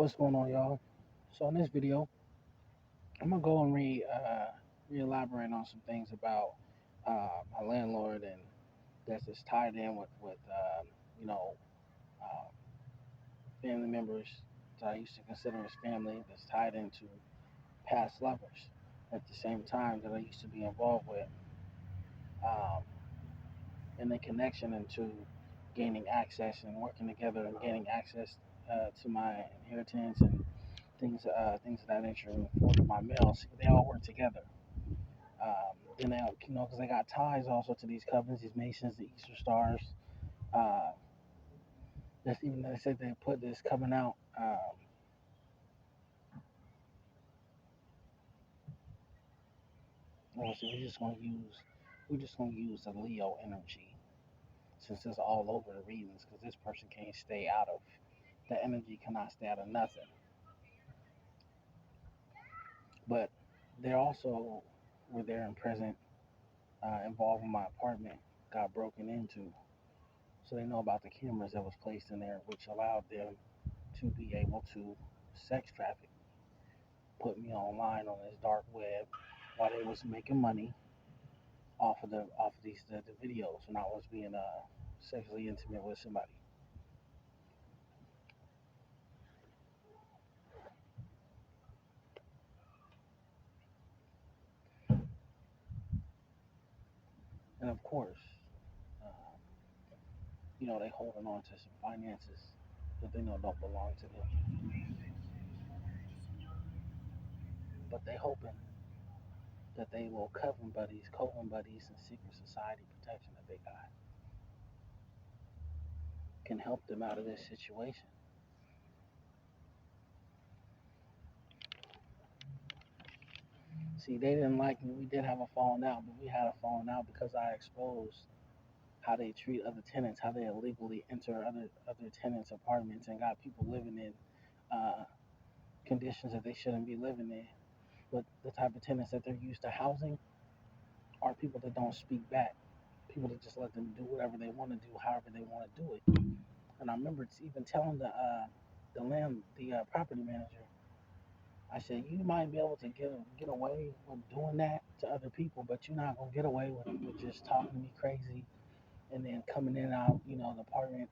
What's going on, y'all? So in this video, I'm gonna go and elaborate on some things about my landlord, and that's just tied in with you know uh, family members that I used to consider as family. That's tied into past lovers. At the same time that I used to be involved with, um, in the connection into gaining access and working together and gaining access to my inheritance and things of that nature for my mail. See, they all work together. Then they, because they got ties also to these covens, these Masons, the Easter Stars. Uh, that's even they said they put this coming out. Well, so we're just gonna use the Leo energy since it's all over the readings because this person can't stay out of the energy, cannot stay out of nothing. But they also were there and present, involved in my apartment, got broken into. So they know about the cameras that was placed in there, which allowed them to be able to sex traffic, put me online on this dark web while they was making money off of the videos when I was being sexually intimate with somebody. And of course, um, they holding on to some finances that they know don't belong to them, but they hoping that they will coven buddies, and secret society protection that they got can help them out of this situation. See, they didn't like me. We did have a falling out, but we had a falling out because I exposed how they treat other tenants, how they illegally enter other tenants' apartments and got people living in uh, conditions that they shouldn't be living in. But the type of tenants that they're used to housing are people that don't speak back, people that just let them do whatever they want to do, however they want to do it. And I remember even telling the property manager, I said, you might be able to get away with doing that to other people, but you're not gonna get away with just talking to me crazy and then coming in and out, the apartment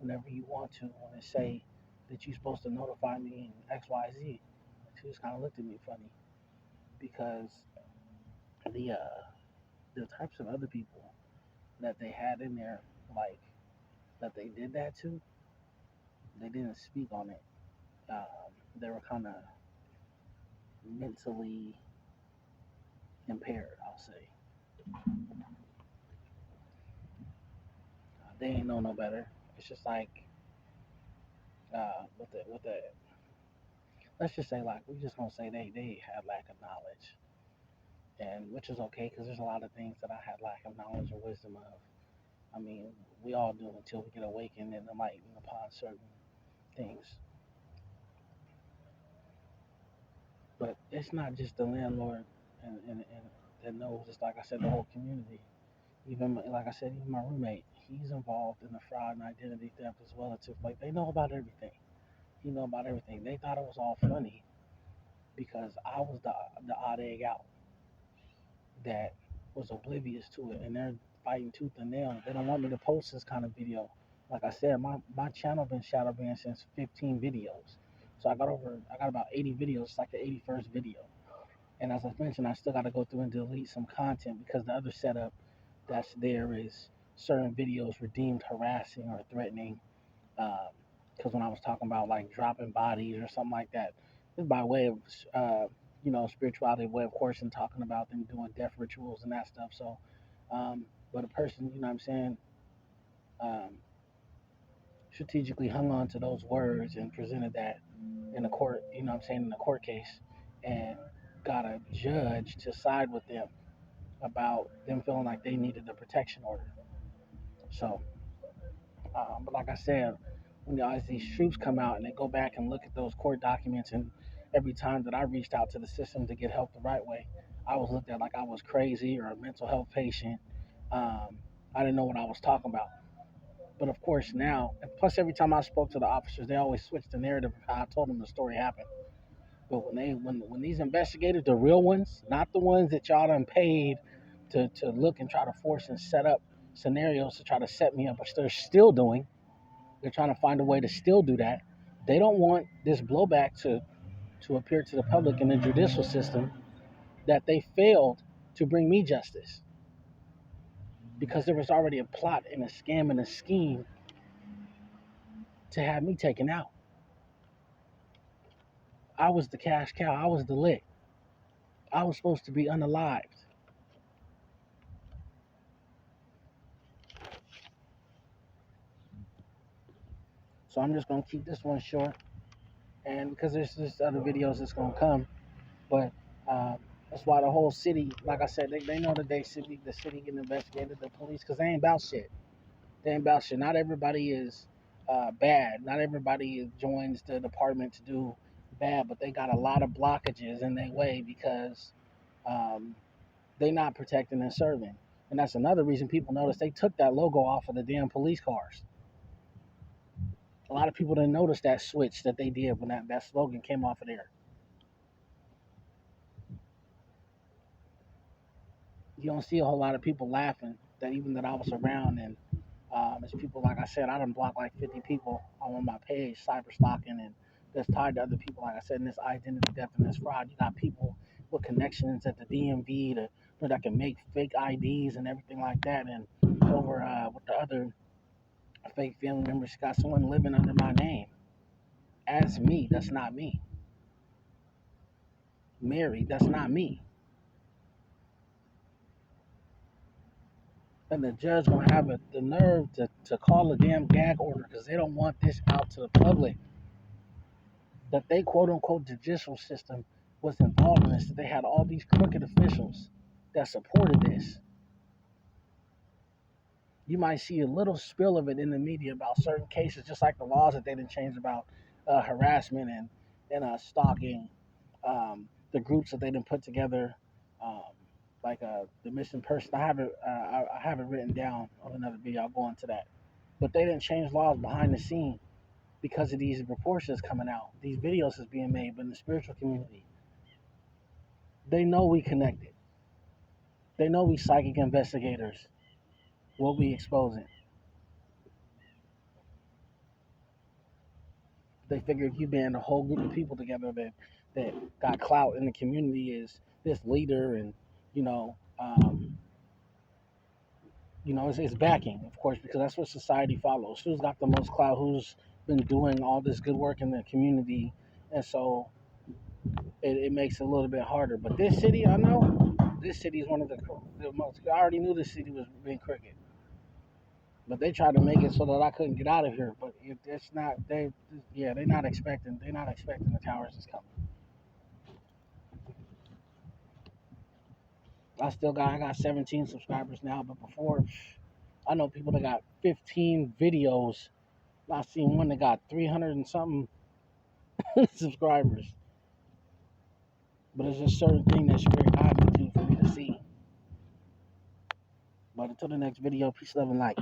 whenever you want to, and say that you're supposed to notify me and X, Y, Z. She just kind of looked at me funny because the uh, the types of other people that they had in there, like that they did that to, they didn't speak on it. They were kind of mentally impaired, I'll say. They ain't know no better. It's just like with the let's just say, like, we just gonna say they had lack of knowledge, and which is okay because there's a lot of things that I had lack of knowledge or wisdom of. I mean, we all do until we get awakened and enlightened upon certain things. But it's not just the landlord and that knows. It's like I said, the whole community. Even like I said, even my roommate, he's involved in the fraud and identity theft as well. It's like they know about everything. He know about everything. They thought it was all funny because I was the odd egg out that was oblivious to it, and they're fighting tooth and nail. They don't want me to post this kind of video. Like I said, my channel been shadow banned since 15 videos. So I got about 80 videos. It's like the 81st video. And as I mentioned, I still got to go through and delete some content because the other setup that's there is certain videos were deemed harassing or threatening. Because when I was talking about like dropping bodies or something like that, it's by way of spirituality way, of course, and talking about them doing death rituals and that stuff. So, but a person, what I'm saying, um, strategically hung on to those words and presented that in the court, in the court case, and got a judge to side with them about them feeling like they needed the protection order. So, but like I said, as these troops come out and they go back and look at those court documents, and every time that I reached out to the system to get help the right way, I was looked at like I was crazy or a mental health patient. I didn't know what I was talking about. But of course now, and plus every time I spoke to the officers, they always switched the narrative of how I told them the story happened. But when these investigators, the real ones, not the ones that y'all done paid to look and try to force and set up scenarios to try to set me up, which they're still doing. They're trying to find a way to still do that. They don't want this blowback to appear to the public in the judicial system that they failed to bring me justice because there was already a plot and a scam and a scheme to have me taken out. I was the cash cow. I was the lick. I was supposed to be unalived. So I'm just gonna keep this one short, and because there's just other videos that's gonna come, but that's why the whole city, like I said, they know that the city getting investigated, the police, because they ain't about shit. They ain't about shit. Not everybody is bad. Not everybody joins the department to do bad, but they got a lot of blockages in their way because um, they not protecting and serving. And that's another reason people notice they took that logo off of the damn police cars. A lot of people didn't notice that switch that they did when that slogan came off of there. You don't see a whole lot of people laughing that even that I was around, and there's people, like I said, I done blocked like 50 people on my page, cyber stalking, and that's tied to other people, like I said, in this identity theft and this fraud. You got people with connections at the DMV that can make fake IDs and everything like that, and over with the other fake family members, you got someone living under my name as me. That's not me. Mary, that's not me. And the judge gonna have the nerve to call a damn gag order because they don't want this out to the public. That they quote unquote judicial system was involved in this. That they had all these crooked officials that supported this. You might see a little spill of it in the media about certain cases, just like the laws that they didn't change about harassment and stalking, the groups that they didn't put together, um, like the missing person. I have it written down on another video. I'll go into that. But they didn't change laws behind the scene because of these reports that's coming out. These videos is being made, but in the spiritual community, they know we connected. They know we psychic investigators. What we exposing. They figure if you band a whole group of people together that got clout in the community is this leader, and you know, it's backing, of course, because that's what society follows. Who's got the most clout? Who's been doing all this good work in the community? And so it makes it a little bit harder. But this city, I know, this city is one of the most. I already knew this city was being crooked, but they tried to make it so that I couldn't get out of here. But it's not. They're not expecting. They're not expecting the towers is coming. I got 17 subscribers now, but before, I know people that got 15 videos. I seen one that got 300 and something subscribers. But it's just certain thing that Spirit guided me to for me to see. But until the next video, peace, love, and light.